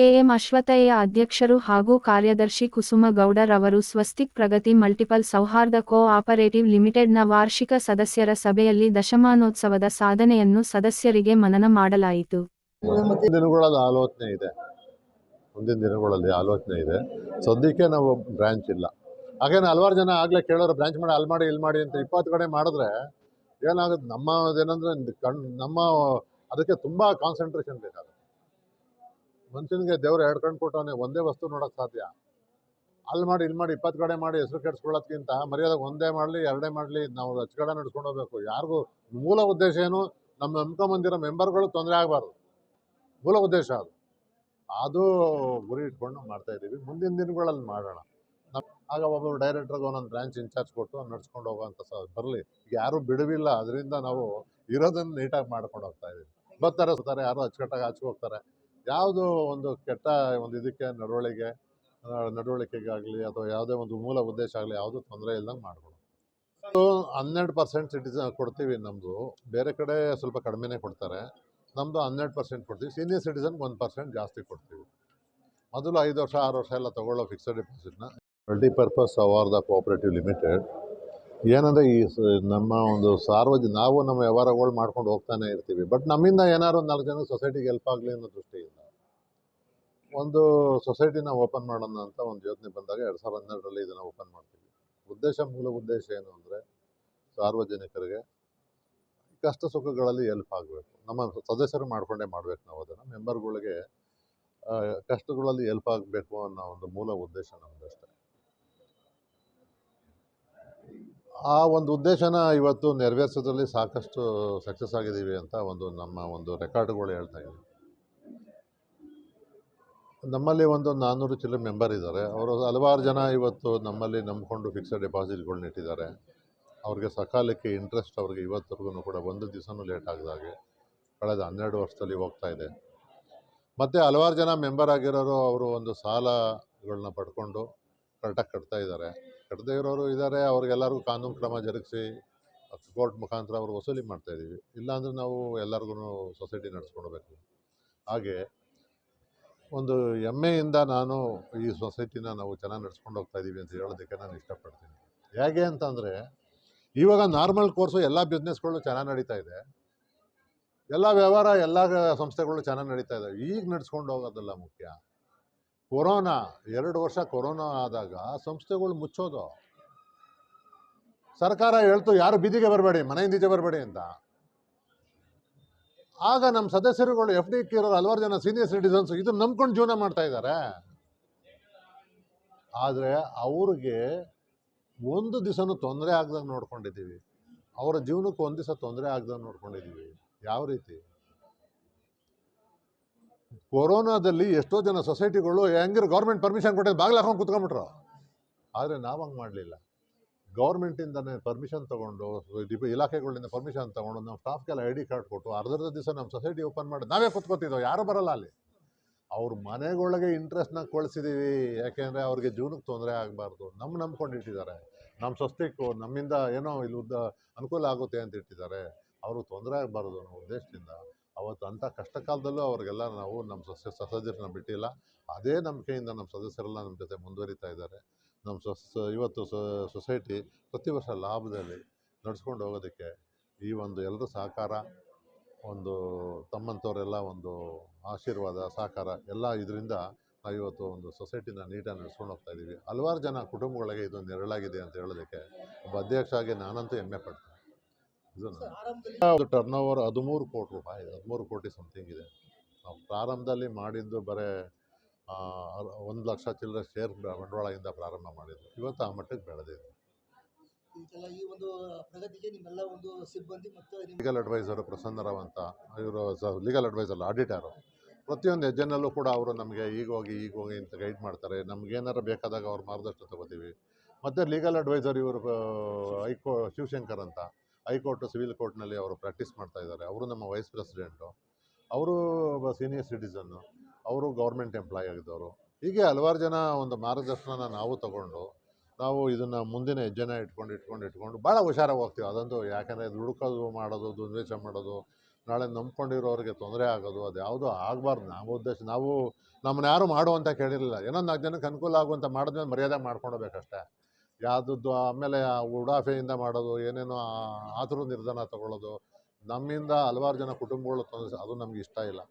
KM ಅಶ್ವಥಯ್ಯ ಅಧ್ಯಕ್ಷರು ಹಾಗೂ ಕಾರ್ಯದರ್ಶಿ ಕುಸುಮ ಗೌಡರವರು ಸ್ವಸ್ತಿಕ್ ಪ್ರಗತಿ ಮಲ್ಟಿಪಲ್ ಸೌಹಾರ್ದ ಕೋ-ಆಪರೇಟಿವ್ ಲಿಮಿಟೆಡ್ನ ವಾರ್ಷಿಕ ಸದಸ್ಯರ ಸಭೆಯಲ್ಲಿ ದಶಮಾನೋತ್ಸವದ ಸಾಧನೆಯನ್ನು ಸದಸ್ಯರಿಗೆ ಮನನ ಮಾಡಲಾಯಿತು. ಮುಂದಿನ ದಿನಗಳಲ್ಲಿ ಆಲೋಚನೆ ಇದೆ. ಸದ್ಯಕ್ಕೆ ನಾವು ಬ್ರಾಂಚ್ ಇಲ್ಲ. ಹಾಗೇನು ಹಲವಾರು ಜನ ಆಗಲೇ ಕೇಳೋರು ಬ್ರಾಂಚ್ ಮಾಡಿ ಅಲ್ಲಿ ಮಾಡಿ ಇಲ್ಲಿ ಮಾಡಿ ಅಂತ 20 ಕಡೆ ಮಾಡಿದ್ರೆ ಏನಾಗುತ್ತೆ, ನಮ್ಮದೇನೆಂದರೆ ನಮ್ಮ ಅದಕ್ಕೆ ತುಂಬ ಕಾನ್ಸಂಟ್ರೇಷನ್ ಬೇಕಾಗುತ್ತೆ. ಮನುಷ್ಯನಿಗೆ ದೇವ್ರು 2 ಕಣ್ಣು ಕೊಟ್ಟವನೇ, ಒಂದೇ ವಸ್ತು ನೋಡೋಕ್ಕೆ ಸಾಧ್ಯ. ಅಲ್ಲಿ ಮಾಡಿ ಇಲ್ಲಿ ಮಾಡಿ 20 ಕಡೆ ಮಾಡಿ ಹೆಸರು ಕೆಡಿಸ್ಕೊಳ್ಳೋದ್ಕಿಂತ ಮರ್ಯಾದಾಗ ಒಂದೇ ಮಾಡಲಿ 2 ಮಾಡಲಿ ನಾವು ಅಚ್ಚುಕಡೆ ನಡ್ಸ್ಕೊಂಡು ಹೋಗ್ಬೇಕು. ಯಾರಿಗೂ ಮೂಲ ಉದ್ದೇಶ ಏನು, ನಮ್ಮ ನಂಬ್ಕೊಂಬಂದಿರೋ ಮೆಂಬರ್ಗಳು ತೊಂದರೆ ಆಗಬಾರ್ದು. ಮೂಲ ಉದ್ದೇಶ ಅದು ಗುರಿ ಇಟ್ಕೊಂಡು ಮಾಡ್ತಾ ಇದ್ದೀವಿ. ಮುಂದಿನ ದಿನಗಳಲ್ಲಿ ಮಾಡೋಣ. ಆಗ ಒಬ್ಬರು ಡೈರೆಕ್ಟರ್ಗೆ ಒಂದೊಂದು ಬ್ರಾಂಚ್ ಇನ್ಚಾರ್ಜ್ ಕೊಟ್ಟು ನಡ್ಸ್ಕೊಂಡು ಹೋಗೋವಂಥ ಬರಲಿ. ಈಗ ಯಾರೂ ಬಿಡುವಿಲ್ಲ, ಅದರಿಂದ ನಾವು ಇರೋದನ್ನು ನೀಟಾಗಿ ಮಾಡ್ಕೊಂಡು ಹೋಗ್ತಾ ಇದ್ದೀವಿ. ಬರ್ತಾರೆ ಯಾರು ಅಚ್ಚುಕಟ್ಟಾಗಿ ಹೋಗ್ತಾರೆ. ಯಾವುದು ಒಂದು ಕೆಟ್ಟ ಒಂದು ಇದಕ್ಕೆ ನಡವಳಿಕೆಗಾಗಲಿ ಅಥವಾ ಯಾವುದೇ ಒಂದು ಮೂಲ ಉದ್ದೇಶ ಆಗಲಿ ಯಾವುದೂ ತೊಂದರೆ ಇಲ್ದಂಗೆ ಮಾಡ್ಕೊಂಡು 12% ಸಿಟಿಸನ್ ಕೊಡ್ತೀವಿ. ನಮ್ಮದು ಬೇರೆ ಕಡೆ ಸ್ವಲ್ಪ ಕಡಿಮೆನೇ ಕೊಡ್ತಾರೆ, ನಮ್ಮದು 12% ಕೊಡ್ತೀವಿ. ಸೀನಿಯರ್ ಸಿಟಿಸನ್ಗೆ 1% ಜಾಸ್ತಿ ಕೊಡ್ತೀವಿ. ಮೊದಲು 5 ವರ್ಷ 6 ವರ್ಷ ಎಲ್ಲ ತೊಗೊಳ್ಳೋ ಫಿಕ್ಸೆಡ್ ಡಿಪಾಸಿಟ್ನ ಮಲ್ಟಿಪರ್ಪಸ್ ಸೌಹಾರ್ದ ಕೋಆಪರೇಟಿವ್ ಲಿಮಿಟೆಡ್ ಏನಂದರೆ ಈ ನಮ್ಮ ಒಂದು ನಾವು ನಮ್ಮ ವ್ಯವಹಾರಗಳು ಮಾಡ್ಕೊಂಡು ಹೋಗ್ತಾನೆ ಇರ್ತೀವಿ. ಬಟ್ ನಮ್ಮಿಂದ ಏನಾದ್ರು 4 ಜನ ಸೊಸೈಟಿಗೆ ಹೆಲ್ಪ್ ಆಗಲಿ ಅನ್ನೋ ದೃಷ್ಟಿಯಿಂದ ಒಂದು ಸೊಸೈಟಿನ ಓಪನ್ ಮಾಡೋಣ ಅಂತ ಒಂದು ಯೋಚನೆ ಬಂದಾಗ 2012ರಲ್ಲಿ ಇದನ್ನು ಓಪನ್ ಮಾಡ್ತೀವಿ. ಮೂಲ ಉದ್ದೇಶ ಏನು ಅಂದರೆ ಸಾರ್ವಜನಿಕರಿಗೆ ಕಷ್ಟ ಸುಖಗಳಲ್ಲಿ ಹೆಲ್ಪ್ ಆಗಬೇಕು. ನಮ್ಮ ಸದಸ್ಯರು ಮಾಡ್ಕೊಂಡೇ ಮಾಡಬೇಕು. ನಾವು ಅದನ್ನು ಮೆಂಬರ್ಗಳಿಗೆ ಕಷ್ಟಗಳಲ್ಲಿ ಹೆಲ್ಪ್ ಆಗಬೇಕು ಅನ್ನೋ ಒಂದು ಮೂಲ ಉದ್ದೇಶ ನಮ್ಮದಷ್ಟೇ. ಆ ಒಂದು ಉದ್ದೇಶನ ಇವತ್ತು ನೆರವೇರಿಸೋದ್ರಲ್ಲಿ ಸಾಕಷ್ಟು ಸಕ್ಸಸ್ ಆಗಿದ್ದೀವಿ ಅಂತ ನಮ್ಮ ಒಂದು ರೆಕಾರ್ಡ್ಗಳು ಹೇಳ್ತಾ ಇದ್ದೀವಿ. ನಮ್ಮಲ್ಲಿ ಒಂದು 400 ಚಿಲ್ಲರೆ ಮೆಂಬರ್ ಇದ್ದಾರೆ. ಅವರು ಹಲವಾರು ಜನ ಇವತ್ತು ನಮ್ಮಲ್ಲಿ ನಂಬಿಕೊಂಡು ಫಿಕ್ಸೆಡ್ ಡೆಪಾಸಿಟ್ಗಳನ್ನ ಇಟ್ಟಿದ್ದಾರೆ. ಅವ್ರಿಗೆ ಸಕಾಲಕ್ಕೆ ಇಂಟ್ರೆಸ್ಟ್ ಅವ್ರಿಗೆ ಇವತ್ತರೆಗೂ ಕೂಡ ಒಂದು ದಿವಸನೂ ಲೇಟ್ ಆಗದಾಗೆ ಕಳೆದ 12 ವರ್ಷದಲ್ಲಿ ಹೋಗ್ತಾ ಇದೆ. ಮತ್ತು ಹಲವಾರು ಜನ ಮೆಂಬರ್ ಆಗಿರೋರು ಅವರು ಒಂದು ಸಾಲಗಳನ್ನ ಪಡ್ಕೊಂಡು ಕರೆಕ್ಟಾಗಿ ಕಟ್ತಾ ಇದ್ದಾರೆ. ಕಟ್ಟದೇ ಇರೋರು ಇದ್ದಾರೆ. ಅವ್ರಿಗೆಲ್ಲರಿಗೂ ಕಾನೂನು ಕ್ರಮ ಜರುಗಿಸಿ ಕೋರ್ಟ್ ಮುಖಾಂತರ ಅವರು ವಸೂಲಿ ಮಾಡ್ತಾಯಿದ್ದೀವಿ. ಇಲ್ಲಾಂದರೆ ನಾವು ಎಲ್ಲರಿಗೂ ಸೊಸೈಟಿ ನಡೆಸ್ಕೊಡ್ಬೇಕು. ಹಾಗೆ ಒಂದು ಹೆಮ್ಮೆಯಿಂದ ನಾನು ಈ ಸೊಸೈಟಿನ ನಾವು ಚೆನ್ನಾಗಿ ನಡ್ಸ್ಕೊಂಡು ಹೋಗ್ತಾ ಇದ್ದೀವಿ ಅಂತ ಹೇಳೋದಕ್ಕೆ ನಾನು ಇಷ್ಟಪಡ್ತೀನಿ. ಹೇಗೆ ಅಂತಂದರೆ ಇವಾಗ ನಾರ್ಮಲ್ ಕೋರ್ಸು ಎಲ್ಲ ಬಿಸ್ನೆಸ್ಗಳು ಚೆನ್ನಾಗಿ ನಡೀತಾ ಇದೆ, ಎಲ್ಲ ವ್ಯವಹಾರ ಎಲ್ಲ ಸಂಸ್ಥೆಗಳು ಚೆನ್ನಾಗಿ ನಡೀತಾ ಇದ್ದಾವೆ. ಈಗ ನಡ್ಸ್ಕೊಂಡು ಹೋಗೋದಲ್ಲ ಮುಖ್ಯ. ಕೊರೋನಾ 2 ವರ್ಷ ಕೊರೋನಾ ಆದಾಗ ಸಂಸ್ಥೆಗಳು ಮುಚ್ಚೋದು. ಸರ್ಕಾರ ಹೇಳ್ತು ಯಾರು ಬೀದಿಗೆ ಬರಬೇಡಿ, ಮನೆಯಿಂದ ಈಚೆ ಬರಬೇಡಿ ಅಂತ. ಆಗ ನಮ್ಮ ಸದಸ್ಯರುಗಳು FD ಇರೋರು ಹಲವಾರು ಜನ ಸೀನಿಯರ್ ಸಿಟಿಸನ್ಸ್ ಇದನ್ನು ನಂಬ್ಕೊಂಡು ಜೀವನ ಮಾಡ್ತಾ ಇದ್ದಾರೆ. ಆದರೆ ಅವ್ರಿಗೆ ಒಂದು ದಿವಸನೂ ತೊಂದರೆ ಆಗ್ದಂಗೆ ನೋಡ್ಕೊಂಡಿದ್ದೀವಿ. ಅವರ ಜೀವನಕ್ಕೆ ಒಂದು ದಿವಸ ತೊಂದರೆ ಆಗ್ದಂಗೆ ನೋಡ್ಕೊಂಡಿದ್ದೀವಿ. ಯಾವ ರೀತಿ ಕೊರೋನಾದಲ್ಲಿ ಎಷ್ಟೋ ಜನ ಸೊಸೈಟಿಗಳು ಹೆಂಗಿರೋ ಗೌರ್ಮೆಂಟ್ ಪರ್ಮಿಷನ್ ಕೊಟ್ಟಿದ್ದು ಬಾಗಿಲು ಹಾಕೊಂಡು ಕೂತ್ಕೊಂಡ್ಬಿಟ್ರು. ಆದರೆ ನಾವು ಹಂಗೆ ಮಾಡಲಿಲ್ಲ. ಗೌರ್ಮೆಂಟಿಂದನೇ ಪರ್ಮಿಷನ್ ತೊಗೊಂಡು ಇಲಾಖೆಗಳಿಂದ ಪರ್ಮಿಷನ್ ತೊಗೊಂಡು ನಮ್ಮ ಸ್ಟಾಫ್ಗೆಲ್ಲ ID ಕಾರ್ಡ್ ಕೊಟ್ಟು ಅರ್ಧ ದಿವಸ ನಮ್ಮ ಸೊಸೈಟಿ ಓಪನ್ ಮಾಡಿ ನಾವೇ ಕೂತ್ಕೋತಿದ್ದೋ, ಯಾರೂ ಬರಲ್ಲ ಅಲ್ಲಿ. ಅವ್ರ ಮನೆಗೊಳಗೆ ಇಂಟ್ರೆಸ್ಟ್ನ ಕಳಿಸಿದ್ದೀವಿ. ಯಾಕೆಂದರೆ ಅವ್ರಿಗೆ ಜೀವನಕ್ಕೆ ತೊಂದರೆ ಆಗಬಾರ್ದು. ನಂಬ್ಕೊಂಡಿಟ್ಟಿದ್ದಾರೆ. ನಮ್ಮ ಸ್ವಸ್ತಿಕ್ಕು ನಮ್ಮಿಂದ ಏನೋ ಇಲ್ಲಿ ಅನುಕೂಲ ಆಗುತ್ತೆ ಅಂತ ಇಟ್ಟಿದ್ದಾರೆ. ಅವ್ರಿಗೆ ತೊಂದರೆ ಆಗಬಾರ್ದು ಅನ್ನೋ ಉದ್ದೇಶದಿಂದ ಅವತ್ತು ಅಂಥ ಕಷ್ಟ ಕಾಲದಲ್ಲೂ ಅವ್ರಿಗೆಲ್ಲ ನಾವು ನಮ್ಮ ಸದಸ್ಯರನ್ನ ಬಿಟ್ಟಿಲ್ಲ. ಅದೇ ನಂಬಿಕೆಯಿಂದ ನಮ್ಮ ಸದಸ್ಯರೆಲ್ಲ ನಮ್ಮ ಜೊತೆ ಮುಂದುವರಿತಾ ಇದ್ದಾರೆ. ನಮ್ಮ ಇವತ್ತು ಸೊಸೈಟಿ ಪ್ರತಿ ವರ್ಷ ಲಾಭದಲ್ಲಿ ನಡ್ಸ್ಕೊಂಡು ಹೋಗೋದಕ್ಕೆ ಈ ಒಂದು ಎಲ್ಲರ ಸಹಕಾರ, ಒಂದು ತಮ್ಮಂಥವರೆಲ್ಲ ಒಂದು ಆಶೀರ್ವಾದ ಸಹಕಾರ ಎಲ್ಲ ಇದರಿಂದ ನಾವು ಇವತ್ತು ಒಂದು ಸೊಸೈಟಿನ ನೀಟಾಗಿ ನಡೆಸ್ಕೊಂಡು ಹೋಗ್ತಾ ಇದ್ದೀವಿ. ಹಲವಾರು ಜನ ಕುಟುಂಬಗಳಿಗೆ ಇದು ನೆರಳಾಗಿದೆ ಅಂತ ಹೇಳೋದಕ್ಕೆ ಒಬ್ಬ ಅಧ್ಯಕ್ಷ ಆಗಿ ನಾನಂತೂ ಹೆಮ್ಮೆ ಪಡ್ತೀನಿ. ಇದು ಟರ್ನ್ ಓವರ್ 13 ಕೋಟಿ ರೂಪಾಯಿ, 13 ಕೋಟಿ ಸಮಥಿಂಗ್ ಇದೆ. ನಾವು ಪ್ರಾರಂಭದಲ್ಲಿ ಮಾಡಿದ್ದು ಬರೀ 1 ಲಕ್ಷ ಚಿಲ್ಲರೆ ಶೇರ್ ಬಂಡವಾಳದಿಂದ ಪ್ರಾರಂಭ ಮಾಡಿದ್ದು. ಇವತ್ತು ಆ ಮಟ್ಟಕ್ಕೆ ಬೆಳೆದಿದೆ. ಲೀಗಲ್ ಅಡ್ವೈಸರು ಪ್ರಸನ್ನರಾವ್ ಅಂತ, ಇವರು ಲೀಗಲ್ ಅಡ್ವೈಸರ್ ಆಡಿಟರು. ಪ್ರತಿಯೊಂದು ಹೆಜ್ಜೆನಲ್ಲೂ ಕೂಡ ಅವರು ನಮಗೆ ಈಗ ಹೋಗಿ ಅಂತ ಗೈಡ್ ಮಾಡ್ತಾರೆ. ನಮಗೇನಾರು ಬೇಕಾದಾಗ ಅವ್ರ ಮಾರ್ಗದರ್ಶನ ತಗೋತೀವಿ. ಮತ್ತು ಲೀಗಲ್ ಅಡ್ವೈಸರ್ ಇವರು ಶಿವಶಂಕರ್ ಅಂತ ಹೈಕೋರ್ಟು ಸಿವಿಲ್ ಕೋರ್ಟ್ನಲ್ಲಿ ಅವರು ಪ್ರಾಕ್ಟೀಸ್ ಮಾಡ್ತಾ ಇದ್ದಾರೆ. ಅವರು ನಮ್ಮ ವೈಸ್ ಪ್ರೆಸಿಡೆಂಟು. ಅವರು ಸೀನಿಯರ್ ಸಿಟಿಸನ್ನು, ಅವರು ಗೌರ್ಮೆಂಟ್ ಎಂಪ್ಲಾಯ್ ಆಗಿದ್ದವರು. ಹೀಗೆ ಹಲವಾರು ಜನ ಒಂದು ಮಾರ್ಗದರ್ಶನ ನಾವು ತಗೊಂಡು ನಾವು ಇದನ್ನು ಮುಂದಿನ ಹೆಜ್ಜೆನ ಇಟ್ಕೊಂಡು ಭಾಳ ಹುಷಾರಾಗಿ ಹೋಗ್ತೀವಿ. ಅದಂತೂ ಯಾಕಂದರೆ ದುಡುಕೋದು ಮಾಡೋದು, ದುರ್ವೇಷ ಮಾಡೋದು, ನಾಳೆ ನಂಬ್ಕೊಂಡಿರೋರಿಗೆ ತೊಂದರೆ ಆಗೋದು ಅದು ಯಾವುದೂ ಆಗಬಾರ್ದು. ನಾವು ನಮ್ಮನ್ನ ಯಾರು ಮಾಡು ಅಂತ ಕೇಳಿರಲಿಲ್ಲ. ಏನೋ 4 ಜನಕ್ಕೆ ಅನುಕೂಲ ಆಗುವಂಥ ಮಾಡಿದ್ಮೇಲೆ ಮರ್ಯಾದೆ ಮಾಡ್ಕೊಳ್ಬೇಕಷ್ಟೇ. ಯಾವುದದ್ದು ಆಮೇಲೆ ಆ ಉಡಾಫೆಯಿಂದ ಮಾಡೋದು, ಏನೇನೋ ಆತುರ ನಿರ್ಧಾರ ತಗೊಳ್ಳೋದು, ನಮ್ಮಿಂದ ಹಲವಾರು ಜನ ಕುಟುಂಬಗಳು ತೊಂದರೆ, ಅದು ನಮ್ಗೆ ಇಷ್ಟ ಇಲ್ಲ.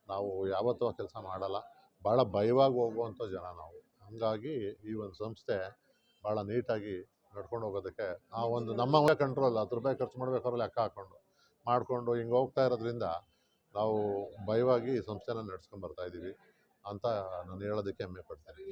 ನಾವು ಯಾವತ್ತೂ ಆ ಕೆಲಸ ಮಾಡಲ್ಲ. ಭಾಳ ಭಯವಾಗಿ ಹೋಗುವಂಥ ಜನ ನಾವು. ಹಂಗಾಗಿ ಈ ಒಂದು ಸಂಸ್ಥೆ ಭಾಳ ನೀಟಾಗಿ ನಡ್ಕೊಂಡು ಹೋಗೋದಕ್ಕೆ ಆ ಒಂದು ನಮ್ಮ ಕಂಟ್ರೋಲ್ ₹10 ಖರ್ಚು ಮಾಡ್ಬೇಕಾದ್ರೆ ಲೆಕ್ಕ ಮಾಡಿಕೊಂಡು ಹಿಂಗೆ ಹೋಗ್ತಾ ಇರೋದ್ರಿಂದ ನಾವು ಭಯವಾಗಿ ಈ ಸಂಸ್ಥೆನ ನಡೆಸ್ಕೊಂಡು ಬರ್ತಾ ಇದ್ದೀವಿ ಅಂತ ನಾನು ಹೇಳೋದಕ್ಕೆ ಹೆಮ್ಮೆ ಪಡ್ತೀನಿ.